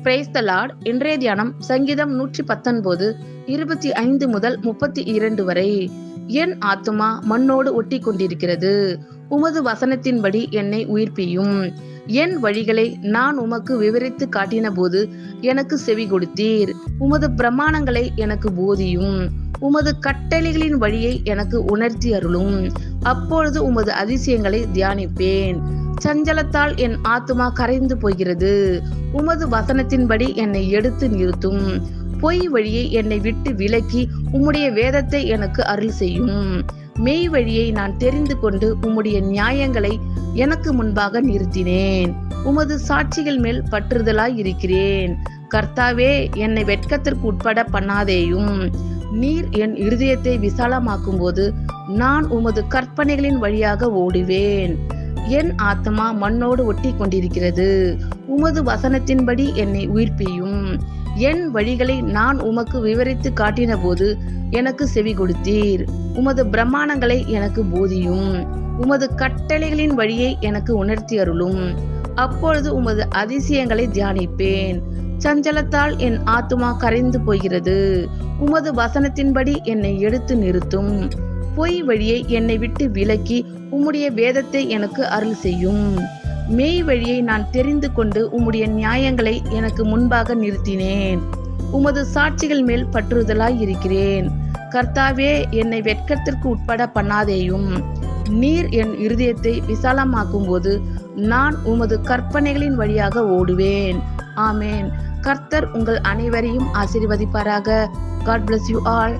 Praise the Lord. இன்றைய தியானம் சங்கீதம் 119 25 முதல் 32 வரை. என் ஆத்துமா மண்ணோடு ஒட்டி கொண்டிருக்கிறது, உமது வசனத்தின்படி என்னை உயிர்ப்பியும். என் வழிகளை நான் உமக்கு விவரித்து காட்டின போது எனக்கு செவி கொடுத்தீர். உமது பிரமாணங்களை எனக்கு போதியும். உமது கட்டளைகளின் வழியை எனக்கு உணர்த்தி அருளும். அப்பொழுது உமது அதிசயங்களை தியானிப்பேன். சஞ்சலத்தால் என் ஆத்துமா கரைந்து போகிறது. உமது வசனத்தின்படி என்னை எடுத்து நிறுத்தும். பொய் வழியை என்னை விட்டு விலக்கி உம்முடைய வேதத்தை எனக்கு அருள் செய்யும். மெய் வழியை நான் தெரிந்து கொண்டு உம்முடைய நியாயங்களை எனக்கு முன்பாக நிறுத்தினேன். உமது சாட்சிகள் மேல் பற்றுதலாய் இருக்கிறேன். கர்த்தாவே, என்னை வெட்கத்திற்கு உட்பட பண்ணாதேயும். நீர் என் இருதயத்தை விசாலமாக்கும் போது நான் உமது கற்பனைகளின் வழியாக ஓடுவேன். என் ஆத்மா மண்ணோடு ஒட்டி கொண்டிருக்கிறது, உமது வசனத்தின்படி என்னை உயிர்ப்பியும். என் வழிகளை நான் உமக்கு விவரித்து காட்டின போது எனக்கு செவி கொடுத்தீர். உமது பிரமாணங்களை எனக்கு போதியும். உமது கட்டளைகளின் வழியை எனக்கு உணர்த்தி அருளும். அப்பொழுது உமது அதிசயங்களை தியானிப்பேன். சஞ்சலத்தால் என் ஆத்துமா கரைந்து போகிறது. உமது வசனத்தின்படி என்னை எடுத்து நிறுத்தும். பொய் வழியை என்னை விட்டு விலக்கி உம்முடைய வேதத்தை எனக்கு அருள் செய்யும். மெய் வழியை நான் தெரிந்து கொண்டு உம்முடைய நியாயங்களை எனக்கு முன்பாக நிறுத்தினேன். உமது சாட்சிகள் மேல் பற்றுதலாய் இருக்கிறேன். கர்த்தாவே, என்னை வெட்கத்திற்கு உட்பட பண்ணாதேயும். நீர் என் இருதயத்தை விசாலமாக்கும் போது நான் உமது கற்பனைகளின் வழியாக ஓடுவேன். ஆமேன். கர்த்தர் உங்கள் அனைவரையும் ஆசீர்வதிப்பாராக. God bless you all.